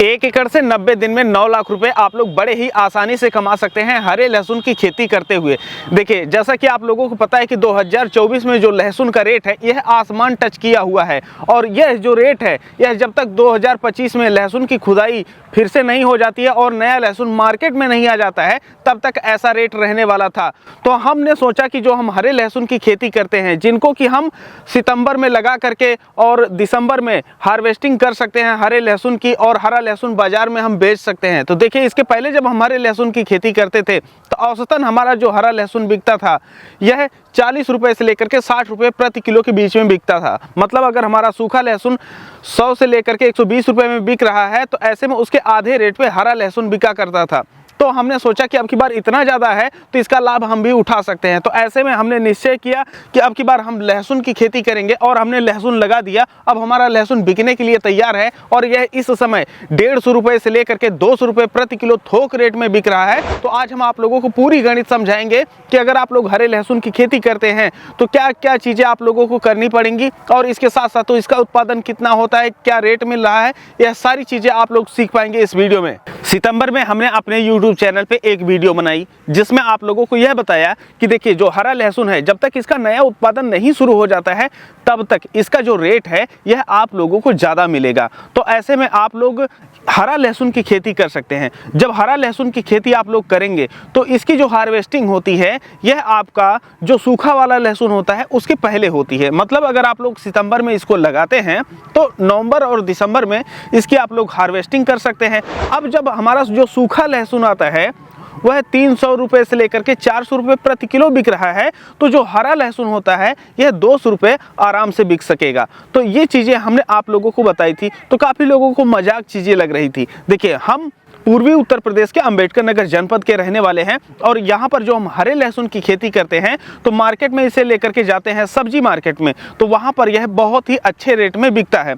1 एकड़ से 90 दिन में 9 लाख रुपए आप लोग बड़े ही आसानी से कमा सकते हैं हरे लहसुन की खेती करते हुए। देखिए, जैसा कि आप लोगों को पता है कि 2024 में जो लहसुन का रेट है यह आसमान टच किया हुआ है, और यह जो रेट है यह जब तक 2025 में लहसुन की खुदाई फिर से नहीं हो जाती है और नया लहसुन मार्केट में नहीं आ जाता है तब तक ऐसा रेट रहने वाला था। तो हमने सोचा कि जो हम हरे लहसुन की खेती करते हैं, जिनको कि हम सितंबर में लगा करके और दिसंबर में हार्वेस्टिंग कर सकते हैं हरे लहसुन की, और हरा लहसुन बाजार में हम बेच सकते हैं। तो देखिए, इसके पहले जब हम हरे लहसुन की खेती करते थे तो औसतन हमारा जो हरा लहसुन बिकता था यह 40 रुपए से लेकर के 60 रुपए प्रति किलो के बीच में बिकता था। मतलब अगर हमारा सूखा लहसुन 100 से लेकर के 120 रुपए में बिक रहा है तो ऐसे में उसके आधे रेट पे हरा लहसुन बिका करता था। तो हमने सोचा कि अब की बार इतना ज़्यादा है तो इसका लाभ हम भी उठा सकते हैं। तो ऐसे में हमने निश्चय किया कि अब की बार हम लहसुन की खेती करेंगे, और हमने लहसुन लगा दिया। अब हमारा लहसुन बिकने के लिए तैयार है, और यह इस समय 150 रुपए से लेकर के 200 रुपए प्रति किलो थोक रेट में बिक रहा है। तो आज हम आप लोगों को पूरी गणित समझाएंगे कि अगर आप लोग हरे लहसुन की खेती करते हैं तो क्या क्या चीज़ें आप लोगों को करनी पड़ेंगी, और इसके साथ साथ तो इसका उत्पादन कितना होता है, क्या रेट मिल रहा है, यह सारी चीज़ें आप लोग सीख पाएंगे इस वीडियो में। सितंबर में हमने अपने YouTube चैनल पे एक वीडियो बनाई जिसमें आप लोगों को यह बताया कि देखिए, जो हरा लहसुन है जब तक इसका नया उत्पादन नहीं शुरू हो जाता है तब तक इसका जो रेट है यह आप लोगों को ज़्यादा मिलेगा। तो ऐसे में आप लोग हरा लहसुन की खेती कर सकते हैं। जब हरा लहसुन की खेती आप लोग करेंगे तो इसकी जो हार्वेस्टिंग होती है यह आपका जो सूखा वाला लहसुन होता है उसके पहले होती है। मतलब अगर आप लोग सितंबर में इसको लगाते हैं तो नवंबर और दिसंबर में इसकी आप लोग हार्वेस्टिंग कर सकते हैं। अब जब हमारा जो सूखा लहसुन आता है वह 300 रुपए से लेकर के 400 रुपए प्रति किलो बिक रहा है, तो जो हरा लहसुन होता है यह 200 रुपए आराम से बिक सकेगा। तो ये चीज़ें हमने आप लोगों को बताई थी, तो काफ़ी लोगों को मजाक चीज़ें लग रही थी। देखिए, हम पूर्वी उत्तर प्रदेश के अंबेडकर नगर जनपद के रहने वाले हैं, और यहाँ पर जो हम हरे लहसुन की खेती करते हैं तो मार्केट में इसे लेकर के जाते हैं सब्जी मार्केट में, तो वहाँ पर यह बहुत ही अच्छे रेट में बिकता है।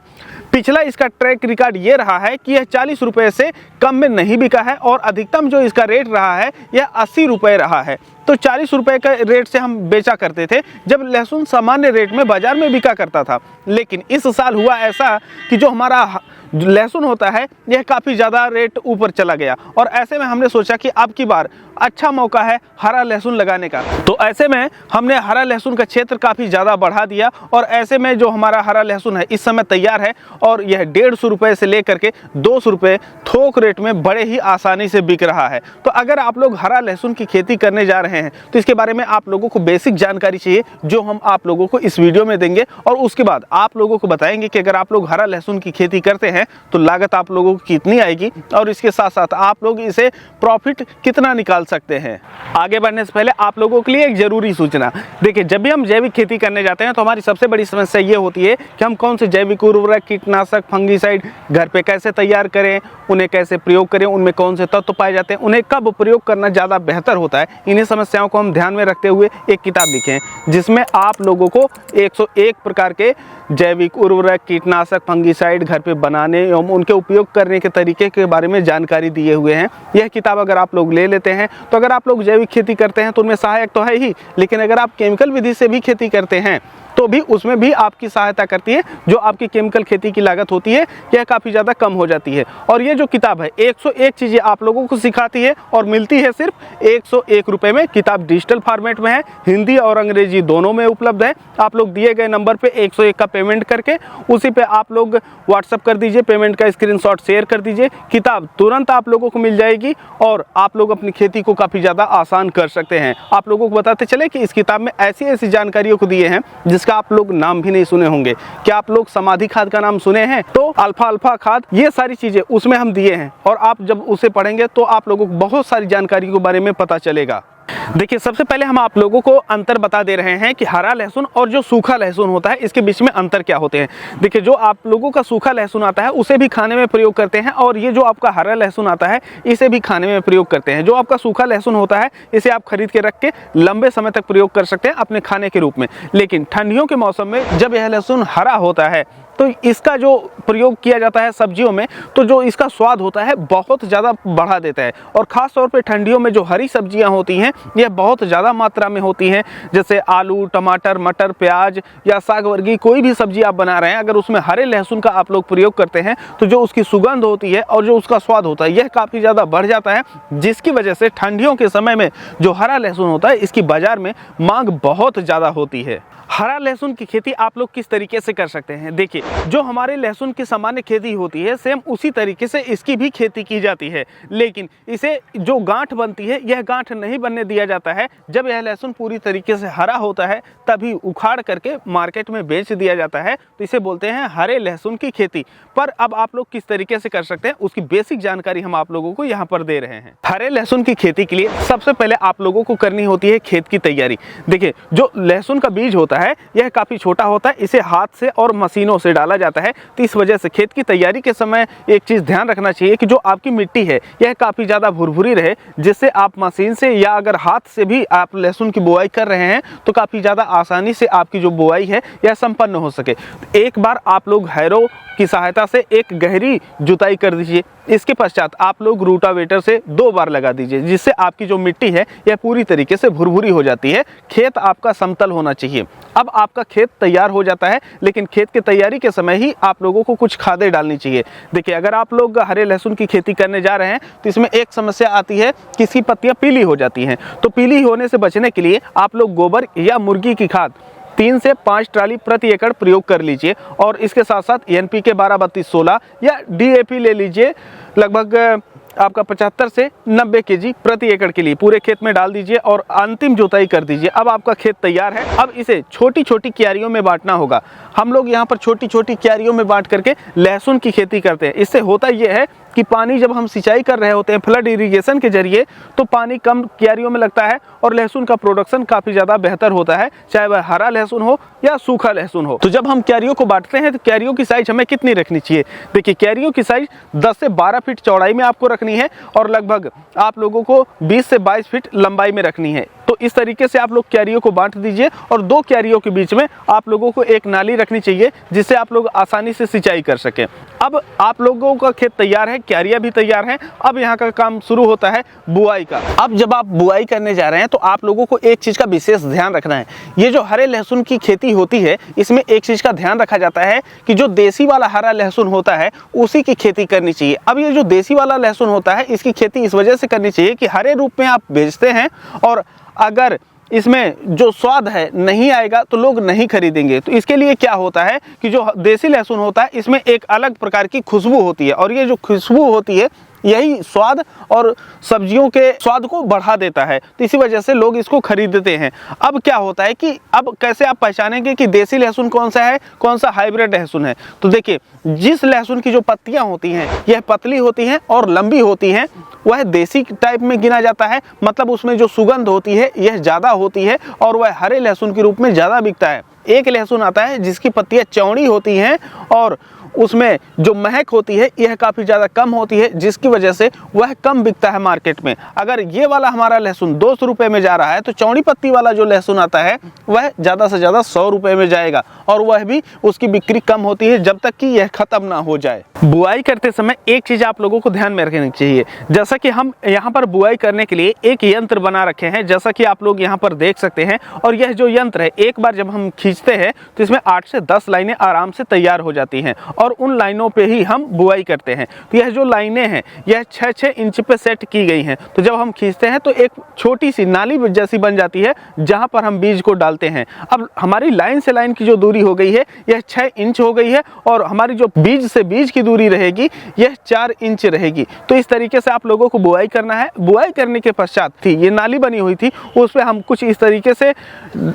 पिछला इसका ट्रैक रिकॉर्ड ये रहा है कि यह 40 रुपए से कम में नहीं बिका है, और अधिकतम जो इसका रेट रहा है यह 80 रुपए रहा है। तो 40 रुपए का रेट से हम बेचा करते थे जब लहसुन सामान्य रेट में बाजार में बिका करता था। लेकिन इस साल हुआ ऐसा कि जो हमारा लहसुन होता है यह काफ़ी ज़्यादा रेट ऊपर चला गया, और ऐसे में हमने सोचा कि अब की बार अच्छा मौका है हरा लहसुन लगाने का। तो ऐसे में हमने हरा लहसुन का क्षेत्र काफ़ी ज़्यादा बढ़ा दिया, और ऐसे में जो हमारा हरा लहसुन है इस समय तैयार है, और यह 150 रुपए से लेकर के 200 रुपए थोक रेट में बड़े ही आसानी से बिक रहा है। तो अगर आप लोग हरा लहसुन की खेती करने जा रहे हैं तो इसके बारे में आप लोगों को बेसिक जानकारी चाहिए जो हम आप लोगों को इस वीडियो में देंगे, और उसके बाद आप लोगों को बताएंगे कि अगर आप लोग हरा लहसुन की खेती करते हैं तो लागत आप लोगों को कितनी आएगी, और इसके साथ साथ आप लोग इसे प्रॉफिट कितना निकाल सकते हैं। आगे बढ़ने से पहले आप लोगों के लिए एक जरूरी सूचना। देखिए, जब भी हम जैविक खेती करने जाते हैं तो हमारी सबसे बड़ी समस्या ये होती है कि हम कौन से जैविक उर्वरक, कीटनाशक, फंगीसाइड घर पे कैसे तैयार करें, उन्हें कैसे प्रयोग करें, उनमें कौन से तत्व पाए जाते हैं, उन्हें कब प्रयोग करना ज़्यादा बेहतर होता है। इन्हीं समस्याओं को हम ध्यान में रखते हुए एक किताब लिखे हैं जिसमें आप लोगों को 101 प्रकार के जैविक उर्वरक, कीटनाशक, फंगीसाइड घर पे बनाने एवं उनके उपयोग करने के तरीके के बारे में जानकारी दिए हुए हैं। यह किताब अगर आप लोग ले लेते हैं तो अगर आप लोग जैविक खेती करते हैं तो उनमें सहायक तो है ही, लेकिन अगर आप केमिकल विधि से भी खेती करते हैं तो भी उसमें भी आपकी सहायता करती है। जो आपकी केमिकल खेती की लागत होती है यह काफ़ी ज़्यादा कम हो जाती है। और ये जो किताब है 101 चीज़ें आप लोगों को सिखाती है, और मिलती है सिर्फ 101 रुपये में। किताब डिजिटल फॉर्मेट में है, हिंदी और अंग्रेजी दोनों में उपलब्ध है। आप लोग दिए गए नंबर पे 101 का पेमेंट करके उसी पे आप लोग व्हाट्सअप कर दीजिए, पेमेंट का स्क्रीनशॉट शेयर कर दीजिए, किताब तुरंत आप लोगों को मिल जाएगी, और आप लोग अपनी खेती को काफ़ी ज़्यादा आसान कर सकते हैं। आप लोगों को बताते चले कि इस किताब में ऐसी ऐसी जानकारियों को दिए हैं जिसका आप लोग नाम भी नहीं सुने होंगे। क्या आप लोग समाधि खाद का नाम सुने हैं? तो अल्फा खाद, ये सारी चीजें उसमें हम दिए हैं, और आप जब उसे पढ़ेंगे तो आप लोगों को बहुत सारी जानकारी के बारे में पता चलेगा। देखिए, सबसे पहले हम आप लोगों को अंतर बता दे रहे हैं कि हरा लहसुन और जो सूखा लहसुन होता है इसके बीच में अंतर क्या होते हैं। देखिए, जो आप लोगों का सूखा लहसुन आता है उसे भी खाने में प्रयोग करते हैं, और ये जो आपका हरा लहसुन आता है इसे भी खाने में प्रयोग करते हैं। जो आपका सूखा लहसुन होता है इसे आप खरीद के रख के लंबे समय तक प्रयोग कर सकते हैं अपने खाने के रूप में। लेकिन ठंडियों के मौसम में जब यह लहसुन हरा होता है तो इसका जो प्रयोग किया जाता है सब्जियों में, तो जो इसका स्वाद होता है बहुत ज़्यादा बढ़ा देता है। और ख़ास तौर पे ठंडियों में जो हरी सब्जियां होती हैं यह बहुत ज़्यादा मात्रा में होती हैं, जैसे आलू, टमाटर, मटर, प्याज या साग वर्गीय कोई भी सब्जी आप बना रहे हैं, अगर उसमें हरे लहसुन का आप लोग प्रयोग करते हैं तो जो उसकी सुगंध होती है और जो उसका स्वाद होता है यह काफ़ी ज़्यादा बढ़ जाता है, जिसकी वजह से ठंडियों के समय में जो हरा लहसुन होता है इसकी बाज़ार में मांग बहुत ज़्यादा होती है। हरा लहसुन की खेती आप लोग किस तरीके से कर सकते हैं? देखिए, जो हमारे लहसुन की सामान्य खेती होती है सेम उसी तरीके से इसकी भी खेती की जाती है, लेकिन इसे जो गांठ बनती है यह गांठ नहीं बनने दिया जाता है। जब यह लहसुन पूरी तरीके से हरा होता है तभी उखाड़ करके मार्केट में बेच दिया जाता है, तो इसे बोलते हैं हरे लहसुन की खेती। पर अब आप लोग किस तरीके से कर सकते हैं उसकी बेसिक जानकारी हम आप लोगों को यहाँ पर दे रहे हैं। हरे लहसुन की खेती के लिए सबसे पहले आप लोगों को करनी होती है खेत की तैयारी। देखिए, जो लहसुन का बीज होता है यह काफ़ी छोटा होता है, इसे हाथ से और मशीनों से डाला जाता है, तो इस वजह से खेत की तैयारी के समय एक चीज़ ध्यान रखना चाहिए कि जो आपकी मिट्टी है यह काफ़ी ज़्यादा भुरभुरी रहे, जिससे आप मशीन से या अगर हाथ से भी आप लहसुन की बुआई कर रहे हैं तो काफ़ी ज़्यादा आसानी से आपकी जो बुआई है यह संपन्न हो सके। एक बार आप लोग हैरो की सहायता से एक गहरी जुताई कर दीजिए, इसके पश्चात आप लोग रूटावेटर से 2 बार लगा दीजिए, जिससे आपकी जो मिट्टी है यह पूरी तरीके से भुरभुरी हो जाती है। खेत आपका समतल होना चाहिए। अब आपका खेत तैयार हो जाता है, लेकिन खेत की तैयारी के समय ही आप लोगों को कुछ खादें डालनी चाहिए। देखिए, अगर आप लोग हरे लहसुन की खेती करने जा रहे हैं तो इसमें एक समस्या आती है कि इसकी पत्तियां पीली हो जाती हैं, तो पीली होने से बचने के लिए आप लोग गोबर या मुर्गी की खाद 3 से 5 ट्राली प्रति एकड़ प्रयोग कर लीजिए। और इसके साथ साथ NPK 12-32-16 या DAP ले लीजिए, लगभग आपका 75 से 90 kg प्रति एकड़ के लिए पूरे खेत में डाल दीजिए और अंतिम जुताई कर दीजिए। अब आपका खेत तैयार है। अब इसे छोटी छोटी क्यारियों में बांटना होगा। हम लोग यहाँ पर छोटी छोटी क्यारियों में बांट करके लहसुन की खेती करते हैं। इससे होता यह है कि पानी जब हम सिंचाई कर रहे होते हैं फ्लड इरिगेशन के जरिए, तो पानी कम क्यारियों में लगता है और लहसुन का प्रोडक्शन काफ़ी ज़्यादा बेहतर होता है, चाहे वह हरा लहसुन हो या सूखा लहसुन हो। तो जब हम क्यारियों को बांटते हैं तो क्यारियों की साइज हमें कितनी रखनी चाहिए? देखिए, क्यारियों की साइज 10 से 12 फीट चौड़ाई में आपको रखनी है और लगभग आप लोगों को 20 से 22 फीट लंबाई में रखनी है। तो इस तरीके से आप लोग क्यारियों को बांट दीजिए और 2 क्यारियों के बीच में आप लोगों को एक नाली रखनी चाहिए, जिससे आप लोग आसानी से सिंचाई कर सकें। अब आप लोगों का खेत तैयार है, क्यारियां भी तैयार हैं। अब यहाँ का काम शुरू होता है बुआई का। अब जब आप बुआई करने जा रहे हैं तो आप लोगों को एक चीज़ का विशेष ध्यान रखना है। ये जो हरे लहसुन की खेती होती है इसमें एक चीज़ का ध्यान रखा जाता है कि जो देसी वाला हरा लहसुन होता है उसी की खेती करनी चाहिए। अब ये जो देसी वाला लहसुन होता है इसकी खेती इस वजह से करनी चाहिए कि हरे रूप में आप बेचते हैं और अगर इसमें जो स्वाद है नहीं आएगा तो लोग नहीं खरीदेंगे। तो इसके लिए क्या होता है कि जो देसी लहसुन होता है इसमें एक अलग प्रकार की खुशबू होती है और ये जो खुशबू होती है यही स्वाद और सब्जियों के स्वाद को बढ़ा देता है, तो इसी वजह से लोग इसको खरीदते हैं। अब क्या होता है कि अब कैसे आप पहचानेंगे कि देसी लहसुन कौन सा है, कौन सा हाइब्रिड लहसुन है? तो देखिए, जिस लहसुन की जो पत्तियां होती हैं यह पतली होती हैं और लंबी होती हैं, वह देसी टाइप में गिना जाता है। मतलब उसमें जो सुगंध होती है यह ज़्यादा होती है और वह हरे लहसुन के रूप में ज़्यादा बिकता है। एक लहसुन आता है जिसकी पत्तियां चौड़ी होती हैं और उसमें जो महक होती है यह काफ़ी ज़्यादा कम होती है, जिसकी वजह से वह कम बिकता है मार्केट में। अगर ये वाला हमारा लहसुन 200 रुपये में जा रहा है तो चौड़ी पत्ती वाला जो लहसुन आता है वह ज़्यादा से ज़्यादा 100 रुपये में जाएगा और वह भी उसकी बिक्री कम होती है जब तक कि यह ख़त्म ना हो जाए। बुआई करते समय एक चीज़ आप लोगों को ध्यान में रखनी चाहिए, जैसा कि हम यहाँ पर बुआई करने के लिए एक यंत्र बना रखे हैं, जैसा कि आप लोग यहाँ पर देख सकते हैं। और यह जो यंत्र है एक बार जब हम खींचते हैं तो इसमें 8 से 10 लाइनें आराम से तैयार हो जाती हैं और उन लाइनों पे ही हम बुआई करते हैं। तो यह जो लाइनें हैं यह 6-6 इंच पे सेट की गई हैं। तो जब हम खींचते हैं तो एक छोटी सी नाली जैसी बन जाती है जहां पर हम बीज को डालते हैं। अब हमारी लाइन से लाइन की जो दूरी हो गई है यह 6 इंच हो गई है और हमारी जो बीज से बीज की दूरी रहेगी यह 4 इंच रहेगी। तो इस तरीके से आप लोगों को बुआई करना है। बुआई करने के पश्चात थी ये नाली बनी हुई थी, उस पर हम कुछ इस तरीके से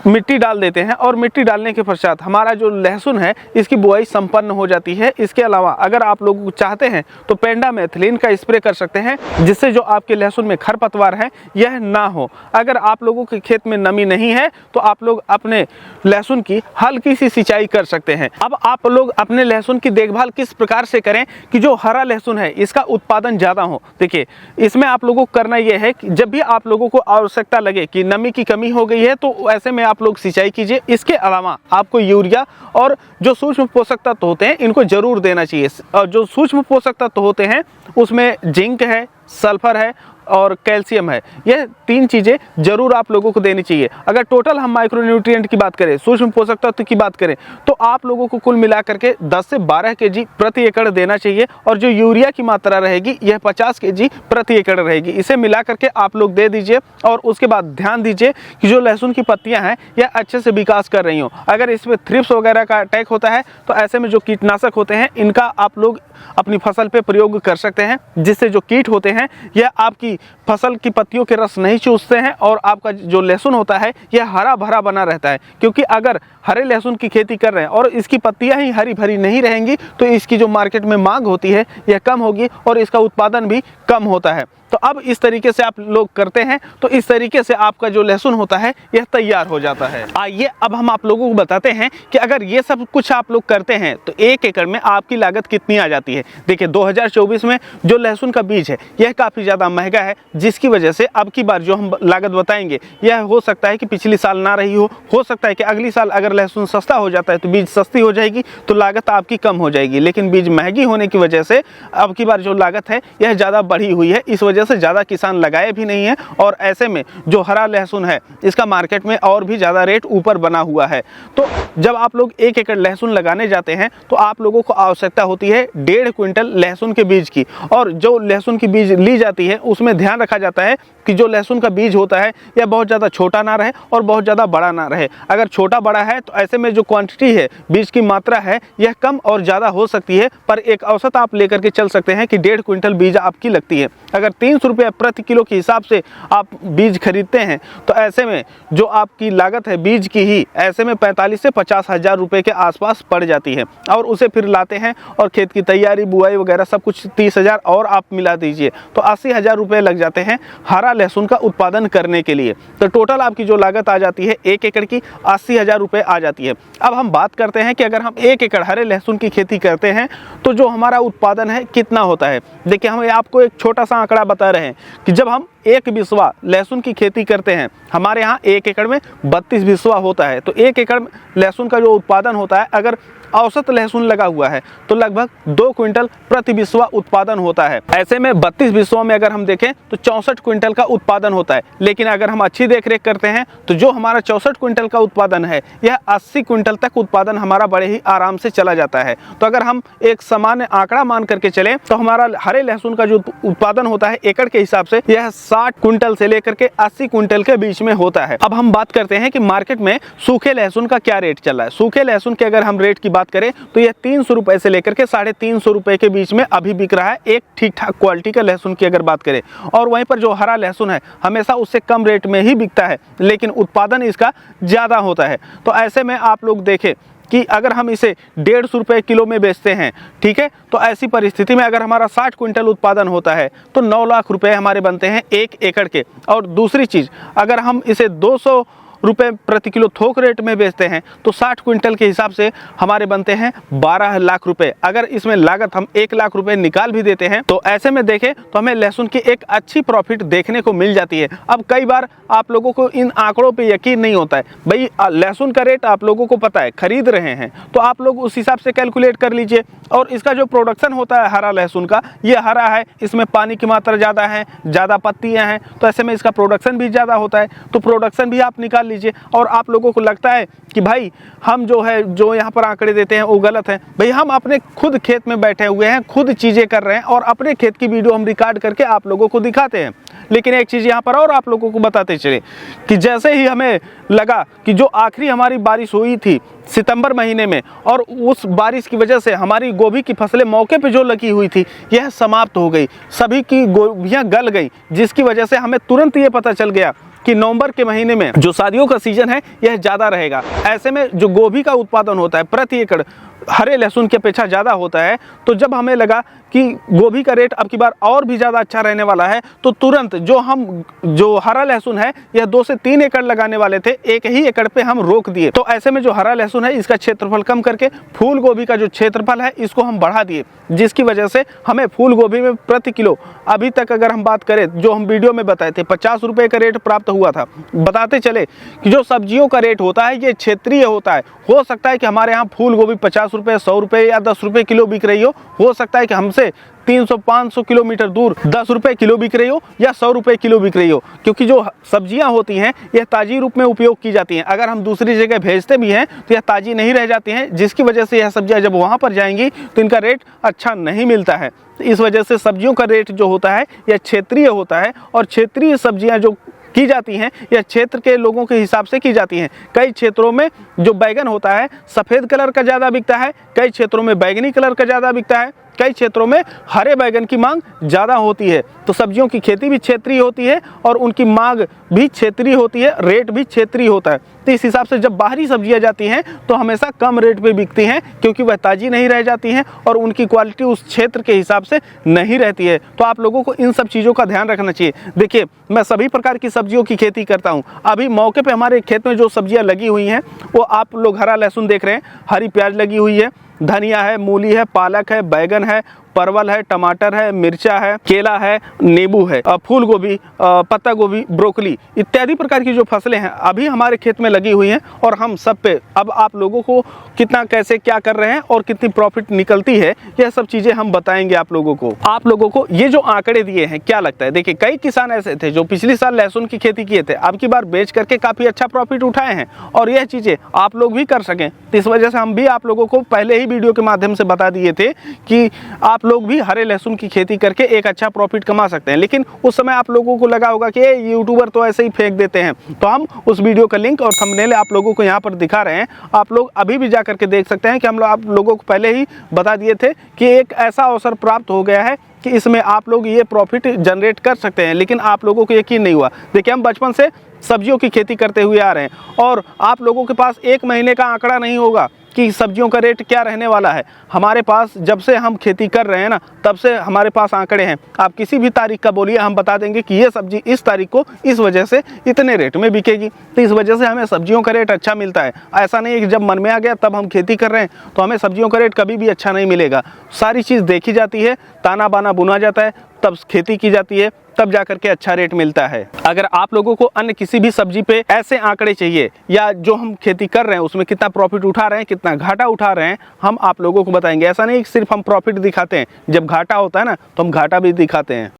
मिट्टी डाल देते हैं और मिट्टी डालने के पश्चात हमारा जो लहसुन है इसकी बुआई संपन्न हो जाती है। है। इसके अलावा अगर आप लोग चाहते हैं तो पेंडामेथिलीन का स्प्रे कर सकते हैं, जिससे जो आपके लहसुन में खरपतवार है यह ना हो। अगर आप लोगों के खेत में नमी नहीं है तो आप लोग अपने लहसुन की हल्की सी सिंचाई कर सकते हैं। अब आप लोग अपने लहसुन की देखभाल किस प्रकार से करें कि जो हरा लहसुन है इसका उत्पादन ज़्यादा हो। देखिए, इसमें आप लोगों को करना यह है कि जब भी आप लोगों को आवश्यकता लगे कि नमी की कमी हो गई है तो ऐसे में आप लोग सिंचाई कीजिए। इसके अलावा आपको यूरिया और जो सूक्ष्म पोषक तत्व होते हैं इनको जरूर देना चाहिए। और जो सूक्ष्म पोषक तत्व होते हैं उसमें जिंक है, सल्फर है और कैल्शियम है। यह 3 चीज़ें जरूर आप लोगों को देनी चाहिए। अगर टोटल हम माइक्रोन्यूट्रिएंट की बात करें, सूक्ष्म पोषक तत्व की बात करें, तो आप लोगों को कुल मिला करके 10 से 12 kg प्रति एकड़ देना चाहिए। और जो यूरिया की मात्रा रहेगी यह 50 kg प्रति एकड़ रहेगी। इसे मिला करके आप लोग दे दीजिए और उसके बाद ध्यान दीजिए कि जो लहसुन की पत्तियां हैं यह अच्छे से विकास कर रही हों। अगर इसमें थ्रिप्स वगैरह का अटैक होता है तो ऐसे में जो कीटनाशक होते हैं इनका आप लोग अपनी फसल पे प्रयोग कर सकते हैं, जिससे जो कीट होते हैं यह आपकी फसल की पत्तियों के रस नहीं चूसते हैं और आपका जो लहसुन होता है यह हरा भरा बना रहता है। क्योंकि अगर हरे लहसुन की खेती कर रहे हैं और इसकी पत्तियां ही हरी भरी नहीं रहेंगी तो इसकी जो मार्केट में मांग होती है यह कम होगी और इसका उत्पादन भी कम होता है। तो अब इस तरीके से आप लोग करते हैं तो इस तरीके से आपका जो लहसुन होता है यह तैयार हो जाता है। आइए अब हम आप लोगों को बताते हैं कि अगर ये सब कुछ आप लोग करते हैं तो 1 एकड़ में आपकी लागत कितनी आ जाती है। देखिए, 2024 में जो लहसुन का बीज है यह काफ़ी ज़्यादा महंगा है, जिसकी वजह से अब की बार जो हम लागत बताएंगे यह हो सकता है कि पिछली साल ना रही हो सकता है कि अगली साल अगर लहसुन सस्ता हो जाता है तो बीज सस्ती हो जाएगी तो लागत आपकी कम हो जाएगी। लेकिन बीज महंगी होने की वजह से अब की बार जो लागत है यह ज़्यादा बढ़ी हुई है। इस वजह से ज़्यादा किसान लगाए भी नहीं है और ऐसे में जो हरा लहसुन है इसका मार्केट में और भी ज़्यादा रेट ऊपर बना हुआ है। तो जब आप लोग 1 एकड़ लहसुन लगाने जाते हैं तो आप लोगों को आवश्यकता होती है 1.5 क्विंटल लहसुन के बीज की। और जो लहसुन की बीज ली जाती है उसमें ध्यान रखा जाता है कि जो लहसुन का बीज होता है यह बहुत ज़्यादा छोटा ना रहे और बहुत ज़्यादा बड़ा ना रहे। अगर छोटा बड़ा है तो ऐसे में जो क्वांटिटी है, बीज की मात्रा है, यह कम और ज़्यादा हो सकती है। पर एक औसत आप लेकर के चल सकते हैं कि 1.5 क्विंटल बीज आपकी लगती है। अगर 300 रुपये प्रति किलो के हिसाब से आप बीज खरीदते हैं तो ऐसे में जो आपकी लागत है बीज की ही ऐसे में 45 से 50 हज़ार रुपये के आसपास पड़ जाती है। और उसे फिर लाते हैं और खेत की तैयारी, बुआई वगैरह सब कुछ 30 हज़ार और आप मिला दीजिए तो 80 हज़ार रुपये लग जाते हैं हरा लहसुन का उत्पादन करने के लिए। तो टोटल आपकी जो लागत आ जाती है 1 एकड़ की 80 हज़ार रुपये आ जाती है। अब हम बात करते हैं कि अगर हम 1 एकड़ हरे लहसुन की खेती करते हैं तो जो हमारा उत्पादन है कितना होता है। देखिए, हम आपको एक छोटा सा आंकड़ा बता रहे हैं कि जब हम 1 बिस्वा लहसुन की खेती करते हैं, हमारे यहाँ 1 एकड़ में 32 बिस्वा होता है। तो 1 एकड़ लहसुन का जो उत्पादन होता है, अगर औसत लहसुन लगा हुआ है तो लगभग 2 क्विंटल प्रति बिस्वा उत्पादन होता है। ऐसे में 32 बिस्वा में अगर हम देखें तो 64 क्विंटल का उत्पादन होता है। लेकिन अगर हम अच्छी देखरेख करते हैं तो जो हमारा 64 क्विंटल का उत्पादन है यह 80 क्विंटल तक उत्पादन हमारा बड़े ही आराम से चला जाता है। तो अगर हम एक सामान्य आंकड़ा मान करके चलें तो हमारा हरे लहसुन का जो उत्पादन होता है एकड़ के हिसाब से यह 60 क्विंटल से लेकर के 80 क्विंटल के बीच में होता है। अब हम बात करते हैं कि मार्केट में सूखे लहसुन का क्या रेट चल रहा है। सूखे लहसुन के अगर हम रेट की बात करें तो यह 300 रुपए से लेकर के 350 रुपए के बीच में अभी बिक रहा है, एक ठीक ठाक क्वालिटी का लहसुन की अगर बात करें। और वहीं पर जो हरा लहसुन है हमेशा उससे कम रेट में ही बिकता है, लेकिन उत्पादन इसका ज़्यादा होता है। तो ऐसे में आप लोग देखें कि अगर हम इसे 150 रुपये किलो में बेचते हैं, ठीक है, तो ऐसी परिस्थिति में अगर हमारा 60 क्विंटल उत्पादन होता है तो 9 लाख रुपए हमारे बनते हैं 1 एकड़ के। और दूसरी चीज़, अगर हम इसे 200 रुपये प्रति किलो थोक रेट में बेचते हैं तो 60 क्विंटल के हिसाब से हमारे बनते हैं 12 लाख रुपए। अगर इसमें लागत हम 1 लाख रुपए निकाल भी देते हैं तो ऐसे में देखें तो हमें लहसुन की एक अच्छी प्रॉफिट देखने को मिल जाती है। अब कई बार आप लोगों को इन आंकड़ों पे यकीन नहीं होता है। भाई, लहसुन का रेट आप लोगों को पता है, खरीद रहे हैं तो आप लोग उस हिसाब से कैलकुलेट कर लीजिए। और इसका जो प्रोडक्शन होता है हरा लहसुन का, ये हरा है, इसमें पानी की मात्रा ज़्यादा है, ज़्यादा पत्तियाँ हैं, तो ऐसे में इसका प्रोडक्शन भी ज़्यादा होता है। तो प्रोडक्शन भी आप निकाल लीजिए। और आप लोगों को लगता है कि भाई हम जो यहाँ पर आंकड़े देते हैं वो गलत है। भाई, हम अपने खुद खेत में बैठे हुए हैं, खुद चीज़ें कर रहे हैं और अपने खेत की वीडियो हम रिकॉर्ड करके आप लोगों को दिखाते हैं। लेकिन एक चीज़ यहाँ पर और आप लोगों को बताते चले कि जैसे ही हमें लगा कि जो आखिरी हमारी बारिश हुई थी सितंबर महीने में, और उस बारिश की वजह से हमारी गोभी की फसलें मौके पे जो लगी हुई थी यह समाप्त हो गई, सभी की गोभियाँ गल गई, जिसकी वजह से हमें तुरंत ये पता चल गया कि नवंबर के महीने में जो शादियों का सीजन है यह ज़्यादा रहेगा। ऐसे में जो गोभी का उत्पादन होता है प्रति एकड़ हरे लहसुन की अपेक्षा ज़्यादा होता है। तो जब हमें लगा कि गोभी का रेट अब की बार और भी ज़्यादा अच्छा रहने वाला है, तो तुरंत जो हरा लहसुन है यह 2 से 3 एकड़ लगाने वाले थे, 1 ही एकड़ पे हम रोक दिए। तो ऐसे में जो हरा लहसुन है इसका क्षेत्रफल कम करके फूल गोभी का जो क्षेत्रफल है इसको हम बढ़ा दिए, जिसकी वजह से हमें फूल गोभी में प्रति किलो अभी तक अगर हम बात करें, जो हम वीडियो में बताए थे 50 रुपये का रेट प्राप्त हुआ था। बताते चले कि जो सब्जियों का रेट होता है ये क्षेत्रीय होता है। हो सकता है कि हमारे यहाँ फूल गोभी 50 रुपये, 100 रुपये या 10 रुपये किलो बिक रही हो सकता है कि हमसे 300-500 किलोमीटर दूर 10 रुपये किलो बिक रही हो या 100 रुपये किलो बिक रही हो, क्योंकि जो सब्जियां होती हैं यह ताज़ी रूप में उपयोग की जाती हैं। अगर हम दूसरी जगह भेजते भी हैं तो यह ताज़ी नहीं रह जाती हैं, जिसकी वजह से यह सब्जियां जब वहां पर जाएंगी तो इनका रेट अच्छा नहीं मिलता है। तो इस वजह से सब्जियों का रेट जो होता है यह क्षेत्रीय होता है, और क्षेत्रीय सब्जियाँ जो की जाती हैं यह क्षेत्र के लोगों के हिसाब से की जाती हैं। कई क्षेत्रों में जो बैगन होता है सफ़ेद कलर का ज़्यादा बिकता है, कई क्षेत्रों में बैगनी कलर का ज़्यादा बिकता है, कई क्षेत्रों में हरे बैगन की मांग ज़्यादा होती है। तो सब्जियों की खेती भी क्षेत्रीय होती है और उनकी मांग भी क्षेत्रीय होती है, रेट भी क्षेत्रीय होता है। तो इस हिसाब से जब बाहरी सब्जियां जाती हैं तो हमेशा कम रेट पे बिकती हैं, क्योंकि वह ताज़ी नहीं रह जाती हैं और उनकी क्वालिटी उस क्षेत्र के हिसाब से नहीं रहती है। तो आप लोगों को इन सब चीज़ों का ध्यान रखना चाहिए। देखिए, मैं सभी प्रकार की सब्जियों की खेती करता हूँ। अभी मौके पर हमारे खेत में जो सब्जियाँ लगी हुई हैं वो आप लोग हरा लहसुन देख रहे हैं, हरी प्याज लगी हुई है, धनिया है, मूली है, पालक है, बैगन है, परवल है, टमाटर है, मिर्चा है, केला है, नींबू है, फूल गोभी, पत्ता गोभी, ब्रोकली इत्यादि प्रकार की जो फसलें हैं अभी हमारे खेत में लगी हुई हैं। और हम सब पे अब आप लोगों को कितना कैसे क्या कर रहे हैं और कितनी प्रॉफिट निकलती है यह सब चीज़ें हम बताएंगे आप लोगों को। आप लोगों को ये जो आंकड़े दिए हैं क्या लगता है? देखिए, कई किसान ऐसे थे जो पिछले साल लहसुन की खेती किए थे, अब की बार बेच करके काफ़ी अच्छा प्रॉफिट उठाए हैं, और यह चीज़ें आप लोग भी कर सकें। तो इस वजह से हम भी आप लोगों को पहले ही वीडियो के माध्यम से बता दिए थे कि आप लोग भी हरे लहसुन की खेती करके एक अच्छा प्रॉफिट कमा सकते हैं। लेकिन उस समय आप लोगों को लगा होगा कि ये यूट्यूबर तो ऐसे ही फेंक देते हैं, तो हम उस वीडियो का लिंक और थंबनेल आप लोगों को यहाँ पर दिखा रहे हैं। आप लोग अभी भी जा करके देख सकते हैं कि हम लोग आप लोगों को पहले ही बता दिए थे कि एक ऐसा अवसर प्राप्त हो गया है कि इसमें आप लोग ये प्रॉफिट जनरेट कर सकते हैं, लेकिन आप लोगों को यकीन नहीं हुआ। देखिए, हम बचपन से सब्जियों की खेती करते हुए आ रहे हैं और आप लोगों के पास एक महीने का आंकड़ा नहीं होगा कि सब्जियों का रेट क्या रहने वाला है। हमारे पास जब से हम खेती कर रहे हैं ना, तब से हमारे पास आंकड़े हैं। आप किसी भी तारीख का बोलिए, हम बता देंगे कि ये सब्जी इस तारीख को इस वजह से इतने रेट में बिकेगी। तो इस वजह से हमें सब्जियों का रेट अच्छा मिलता है। ऐसा नहीं है कि जब मन में आ गया तब हम खेती कर रहे हैं तो हमें सब्जियों का रेट कभी भी अच्छा नहीं मिलेगा। सारी चीज़ देखी जाती है, ताना बाना बुना जाता है, तब खेती की जाती है, तब जाकर के अच्छा रेट मिलता है। अगर आप लोगों को अन्य किसी भी सब्जी पे ऐसे आंकड़े चाहिए, या जो हम खेती कर रहे हैं उसमें कितना प्रॉफिट उठा रहे हैं, कितना घाटा उठा रहे हैं, हम आप लोगों को बताएंगे। ऐसा नहीं कि सिर्फ हम प्रॉफिट दिखाते हैं, जब घाटा होता है ना तो हम घाटा भी दिखाते हैं।